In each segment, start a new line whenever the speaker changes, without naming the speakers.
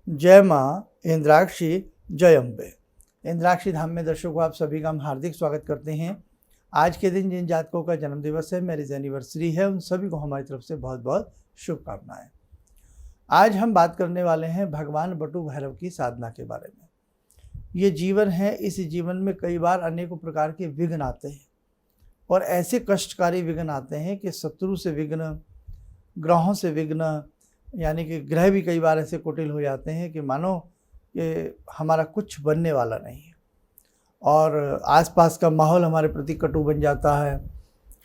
जय माँ इंद्राक्षी, जय अम्बे। इंद्राक्षी धाम में दर्शकों आप सभी का हम हार्दिक स्वागत करते हैं। आज के दिन जिन जातकों का जन्म दिवस है, मैरिज एनिवर्सरी है, उन सभी को हमारी तरफ से बहुत बहुत शुभकामनाएं। आज हम बात करने वाले हैं भगवान बटुक भैरव की साधना के बारे में। ये जीवन है, इस जीवन में कई बार अनेकों प्रकार के विघ्न आते हैं और ऐसे कष्टकारी विघ्न आते हैं कि शत्रु से विघ्न, ग्रहों से विघ्न, यानी कि ग्रह भी कई बार ऐसे कुटिल हो जाते हैं कि मानो कि हमारा कुछ बनने वाला नहीं है और आसपास का माहौल हमारे प्रति कटु बन जाता है।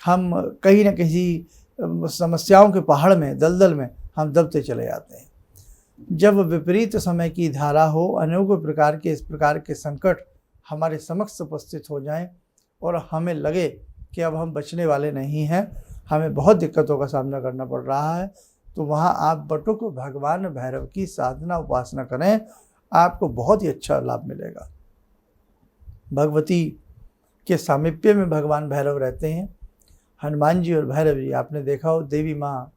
हम कहीं ना कहीं समस्याओं के पहाड़ में, दलदल में हम दबते चले जाते हैं। जब विपरीत समय की धारा हो, अनेकों प्रकार के इस प्रकार के संकट हमारे समक्ष उपस्थित हो जाएं और हमें लगे कि अब हम बचने वाले नहीं हैं, हमें बहुत दिक्कतों का सामना करना पड़ रहा है, तो वहाँ आप बटुक भगवान भैरव की साधना उपासना करें, आपको बहुत ही अच्छा लाभ मिलेगा। भगवती के सामीप्य में भगवान भैरव रहते हैं। हनुमान जी और भैरव जी, आपने देखा हो, देवी माँ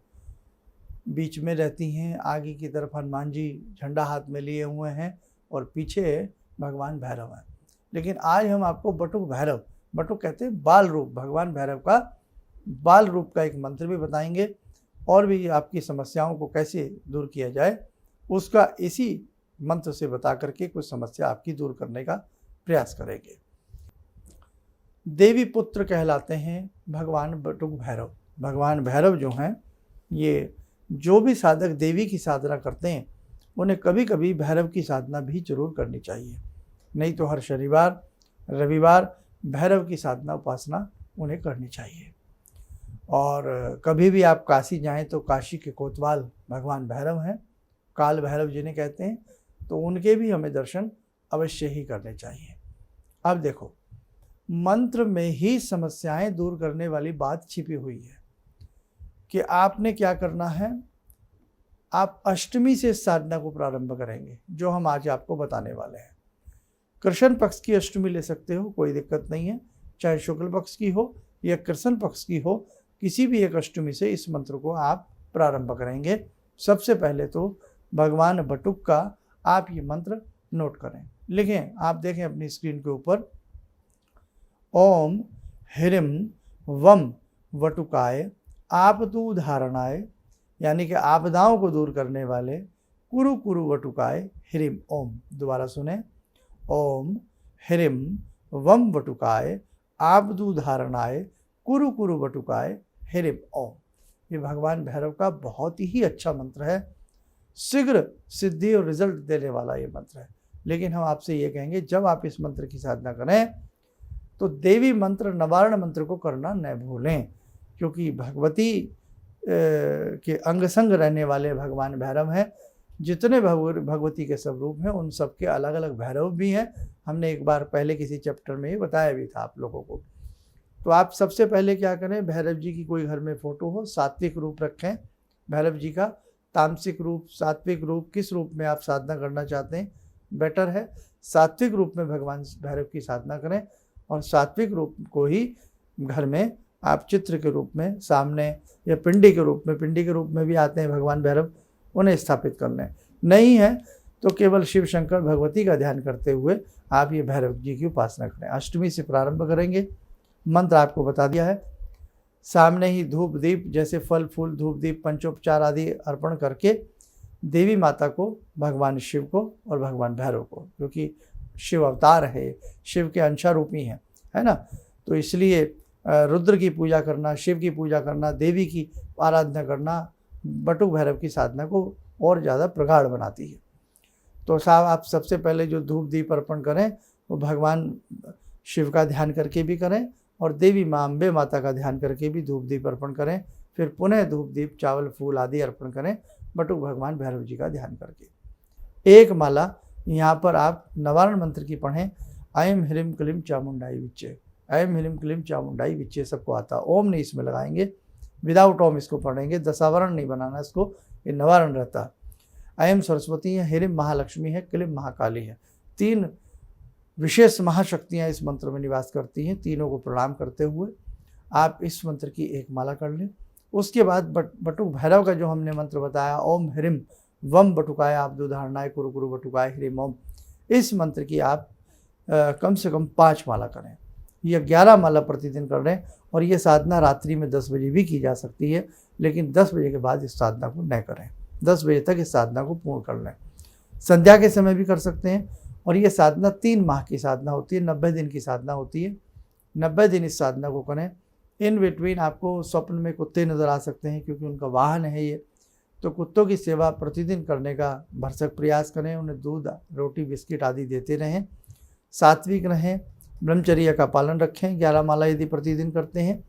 बीच में रहती हैं, आगे की तरफ हनुमान जी झंडा हाथ में लिए हुए हैं और पीछे भगवान भैरव हैं। लेकिन आज हम आपको बटुक भैरव, बटुक कहते हैं बाल रूप, भगवान भैरव का बाल रूप का एक मंत्र भी बताएंगे और भी आपकी समस्याओं को कैसे दूर किया जाए उसका इसी मंत्र से बता करके कुछ समस्या आपकी दूर करने का प्रयास करेंगे। देवी पुत्र कहलाते हैं भगवान बटुक भैरव। भगवान भैरव जो हैं, ये जो भी साधक देवी की साधना करते हैं उन्हें कभी कभी भैरव की साधना भी जरूर करनी चाहिए। नहीं तो हर शनिवार रविवार भैरव की साधना उपासना उन्हें करनी चाहिए। और कभी भी आप काशी जाएं तो काशी के कोतवाल भगवान भैरव हैं, काल भैरव जिन्हें कहते हैं, तो उनके भी हमें दर्शन अवश्य ही करने चाहिए। अब देखो, मंत्र में ही समस्याएं दूर करने वाली बात छिपी हुई है कि आपने क्या करना है। आप अष्टमी से साधना को प्रारंभ करेंगे, जो हम आज आपको बताने वाले हैं। कृष्ण पक्ष की अष्टमी ले सकते हो, कोई दिक्कत नहीं है, चाहे शुक्ल पक्ष की हो या कृष्ण पक्ष की हो, किसी भी एक अष्टमी से इस मंत्र को आप प्रारंभ करेंगे। सबसे पहले तो भगवान बटुक का आप ये मंत्र नोट करें, लिखें। आप देखें अपनी स्क्रीन के ऊपर, ओम ह्रीम वम वटुकाय आपतु धारणाय, यानी कि आपदाओं को दूर करने वाले, कुरु कुरु वटुकाय ह्रीम ओम। दोबारा सुने, ओम ह्रीम वम वटुकाय आपदु धारणाय कुरु कुरु वटुकाय ह्रीम ओम। ये भगवान भैरव का बहुत ही अच्छा मंत्र है, शीघ्र सिद्धि और रिजल्ट देने वाला ये मंत्र है। लेकिन हम आपसे ये कहेंगे, जब आप इस मंत्र की साधना करें तो देवी मंत्र, नवारण मंत्र को करना न भूलें, क्योंकि भगवती के अंग संग रहने वाले भगवान भैरव हैं। जितने भगवती के सब रूप हैं उन सब के अलग अलग भैरव भी हैं। हमने एक बार पहले किसी चैप्टर में ये बताया भी था आप लोगों को। तो आप सबसे पहले क्या करें, भैरव जी की कोई घर में फ़ोटो हो, सात्विक रूप रखें भैरव जी का। तामसिक रूप, सात्विक रूप, किस रूप में आप साधना करना चाहते हैं, बेटर है सात्विक रूप में भगवान भैरव की साधना करें। और सात्विक रूप को ही घर में आप चित्र के रूप में सामने, या पिंडी के रूप में, पिंडी के रूप में भी आते हैं भगवान भैरव, उन्हें स्थापित कर लें। नहीं है तो केवल शिव शंकर भगवती का ध्यान करते हुए आप ये भैरव जी की उपासना करें। अष्टमी से प्रारंभ करेंगे। मंत्र आपको बता दिया है। सामने ही धूप दीप, जैसे फल फूल धूप दीप पंचोपचार आदि अर्पण करके देवी माता को, भगवान शिव को और भगवान भैरव को, क्योंकि शिव अवतार है, शिव के अंशारूपी हैं, है ना, तो इसलिए रुद्र की पूजा करना, शिव की पूजा करना, देवी की आराधना करना बटुक भैरव की साधना को और ज़्यादा प्रगाढ़ बनाती है। तो साहब, आप सबसे पहले जो धूप दीप अर्पण करें वो भगवान शिव का ध्यान करके भी करें और देवी माँ अम्बे माता का ध्यान करके भी धूप दीप अर्पण करें। फिर पुनः धूप दीप, चावल फूल आदि अर्पण करें बटुक भगवान भैरव जी का ध्यान करके। एक माला यहाँ पर आप नवारण मंत्र की पढ़ें, ऐं ह्रीं क्लीं चामुंडाई विच्चे, ऐं ह्रीं क्लीं चामुंडाई विच्चे, सबको आता। ओम नहीं इसमें लगाएंगे, विदाउट ओम इसको पढ़ेंगे, दशावरण नहीं बनाना इसको, ये नवारण रहता। ऐं सरस्वती है, ह्रीं महालक्ष्मी है, क्लीं महाकाली है। तीन विशेष महाशक्तियाँ इस मंत्र में निवास करती हैं। तीनों को प्रणाम करते हुए आप इस मंत्र की एक माला कर लें। उसके बाद बटुक भैरव का जो हमने मंत्र बताया, ओम ह्रीं वम बटुकाय आब्दु धारणाय कुरु कुरु बटुकाय ह्रीम ओम। इस मंत्र की आप कम से कम 5 माला करें या 11 माला प्रतिदिन कर लें। और ये साधना रात्रि में 10 बजे भी की जा सकती है, लेकिन 10 बजे के बाद इस साधना को न करें। 10 बजे तक इस साधना को पूर्ण कर लें। संध्या के समय भी कर सकते हैं। और ये साधना 3 माह की साधना होती है, 90 दिन की साधना होती है। 90 दिन इस साधना को करें। इन बिटवीन आपको स्वप्न में कुत्ते नज़र आ सकते हैं, क्योंकि उनका वाहन है ये। तो कुत्तों की सेवा प्रतिदिन करने का भरसक प्रयास करें। उन्हें दूध, रोटी, बिस्किट आदि देते रहें। सात्विक रहें, ब्रह्मचर्य का पालन रखें। 11 माला यदि प्रतिदिन करते हैं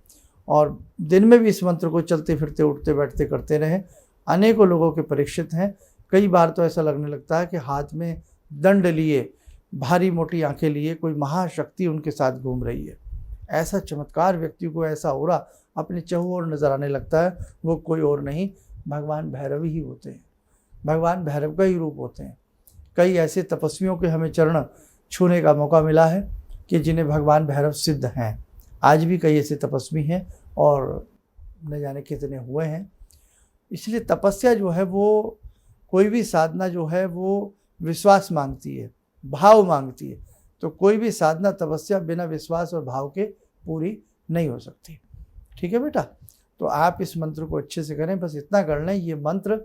और दिन में भी इस मंत्र को चलते फिरते उठते बैठते करते रहें। अनेकों लोगों के परीक्षित हैं। कई बार तो ऐसा लगने लगता है कि हाथ में दंड लिए, भारी मोटी आंखें लिए कोई महाशक्ति उनके साथ घूम रही है। ऐसा चमत्कार व्यक्ति को, ऐसा ओरा अपने चहुओर नज़र आने लगता है। वो कोई और नहीं, भगवान भैरव ही होते हैं। भगवान भैरव का ही रूप होते हैं। कई ऐसे तपस्वियों के हमें चरण छूने का मौका मिला है कि जिन्हें भगवान भैरव सिद्ध हैं। आज भी कई ऐसे तपस्वी हैं और न जाने कितने हुए हैं। इसलिए तपस्या जो है, वो कोई भी साधना जो है वो विश्वास मांगती है, भाव मांगती है। तो कोई भी साधना, तपस्या बिना विश्वास और भाव के पूरी नहीं हो सकती। ठीक है बेटा, तो आप इस मंत्र को अच्छे से करें। बस इतना कर लें, ये मंत्र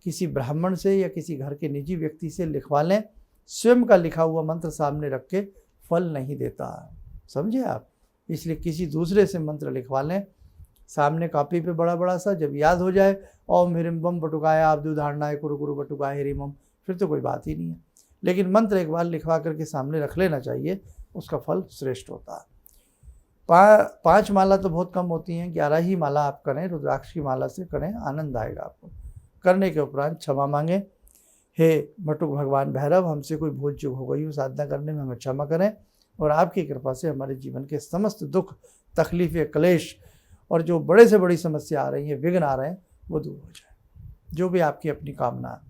किसी ब्राह्मण से या किसी घर के निजी व्यक्ति से लिखवा लें। स्वयं का लिखा हुआ मंत्र सामने रख के फल नहीं देता, समझे आप। इसलिए किसी दूसरे से मंत्र लिखवा लें सामने कॉपी पे बड़ा बड़ा सा। जब याद हो जाए ओम ह्रीम बम बटुकाय आब्दु धारणाय कुरु कुरु बटुकाय ह्रीम ओम, फिर तो कोई बात ही नहीं है। लेकिन मंत्र एक बार लिखवा करके सामने रख लेना चाहिए, उसका फल श्रेष्ठ होता है। 5 माला तो बहुत कम होती हैं, 11 ही माला आप करें। रुद्राक्ष की माला से करें, आनंद आएगा आपको। करने के उपरांत क्षमा मांगें, हे बटुक भगवान भैरव, हमसे कोई भूल चूक हो गई हो साधना करने में, हमें क्षमा करें। और आपकी कृपा से हमारे जीवन के समस्त दुख, तकलीफ़ें, क्लेश और जो बड़े से बड़ी समस्या आ रही है, विघ्न आ रहे हैं, वो दूर हो जाए। जो भी आपकी अपनी कामना है,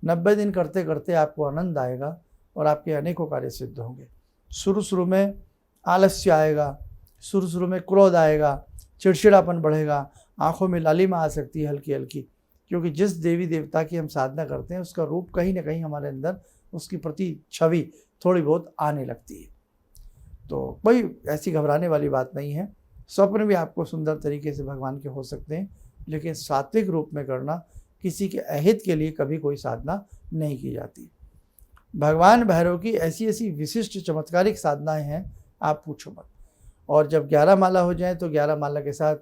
90 दिन करते करते आपको आनंद आएगा और आपके अनेकों कार्य सिद्ध होंगे। शुरू में आलस्य आएगा, शुरू में क्रोध आएगा, चिड़चिड़ापन बढ़ेगा, आंखों में लालिमा आ सकती है हल्की हल्की, क्योंकि जिस देवी देवता की हम साधना करते हैं उसका रूप कहीं ना कहीं हमारे अंदर, उसकी प्रति छवि थोड़ी बहुत आने लगती है। तो कोई ऐसी घबराने वाली बात नहीं है। स्वप्न भी आपको सुंदर तरीके से भगवान के हो सकते हैं, लेकिन सात्विक रूप में करना, किसी के अहित के लिए कभी कोई साधना नहीं की जाती। भगवान भैरव की ऐसी ऐसी विशिष्ट चमत्कारिक साधनाएं हैं, आप पूछो मत। और जब 11 माला हो जाए तो 11 माला के साथ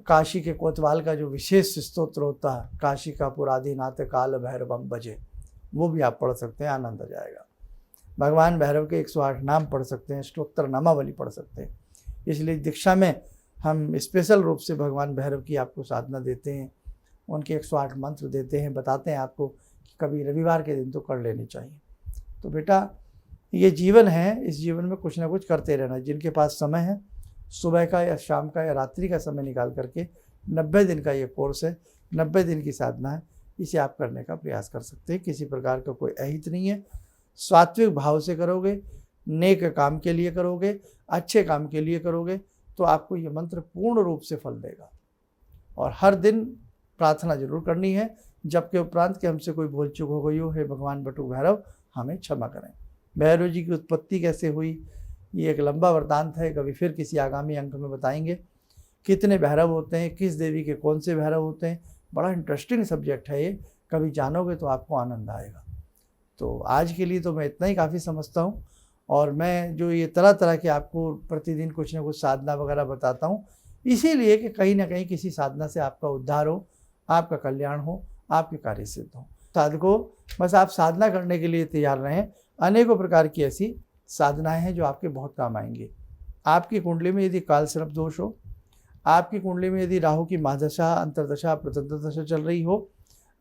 काशी के कोतवाल का जो विशेष स्तोत्र होता है, काशी का पुराधिनाथ काल भैरवम भजे, वो भी आप पढ़ सकते हैं, आनंद आ जाएगा। भगवान भैरव के 108 नाम पढ़ सकते हैं, स्तोत्र नामावली पढ़ सकते हैं। इसलिए दीक्षा में हम स्पेशल रूप से भगवान भैरव की आपको साधना देते हैं, उनके 108 मंत्र देते हैं, बताते हैं आपको कि कभी रविवार के दिन तो कर लेनी चाहिए। तो बेटा, ये जीवन है, इस जीवन में कुछ ना कुछ करते रहना। जिनके पास समय है, सुबह का या शाम का या रात्रि का समय निकाल करके 90 दिन का ये कोर्स है, 90 दिन की साधना है, इसे आप करने का प्रयास कर सकते हैं। किसी प्रकार का कोई अहित नहीं है। सात्विक भाव से करोगे, नेक काम के लिए करोगे, अच्छे काम के लिए करोगे, तो आपको ये मंत्र पूर्ण रूप से फल देगा। और हर दिन प्रार्थना जरूर करनी है, जबकि उपरांत के हमसे कोई भूल चूक हो गई हो, हे भगवान बटुक भैरव हमें क्षमा करें। भैरव जी की उत्पत्ति कैसे हुई, ये एक लंबा वृत्तांत है, कभी फिर किसी आगामी अंक में बताएंगे। कितने भैरव होते हैं, किस देवी के कौन से भैरव होते हैं, बड़ा इंटरेस्टिंग सब्जेक्ट है ये, कभी जानोगे तो आपको आनंद आएगा। तो आज के लिए तो मैं इतना ही काफ़ी समझता हूँ। और मैं जो ये तरह तरह के आपको प्रतिदिन कुछ ना कुछ साधना वगैरह बताता हूँ, इसीलिए कि कहीं ना कहीं किसी साधना से आपका उद्धार हो, आपका कल्याण हो, आपके कार्य सिद्ध हो। साधकों, बस आप साधना करने के लिए तैयार रहें। अनेकों प्रकार की ऐसी साधनाएं हैं जो आपके बहुत काम आएंगी। आपकी कुंडली में यदि काल सर्प दोष हो, आपकी कुंडली में यदि राहु की महादशा, अंतरदशा, प्रतंत्र दशा चल रही हो,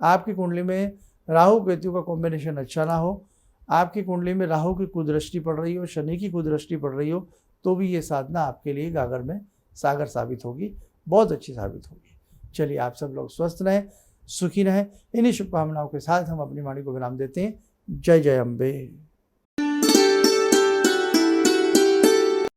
आपकी कुंडली में राहु केतु का कॉम्बिनेशन अच्छा ना हो, आपकी कुंडली में राहु की कुदृष्टि पड़ रही हो, शनि की कुदृष्टि पड़ रही हो, तो भी ये साधना आपके लिए गागर में सागर साबित होगी, बहुत अच्छी साबित होगी। चलिए, आप सब लोग स्वस्थ रहें, सुखी रहें। इन्हीं शुभकामनाओं के साथ हम अपनी वाणी को विराम देते हैं। जय जय अम्बे।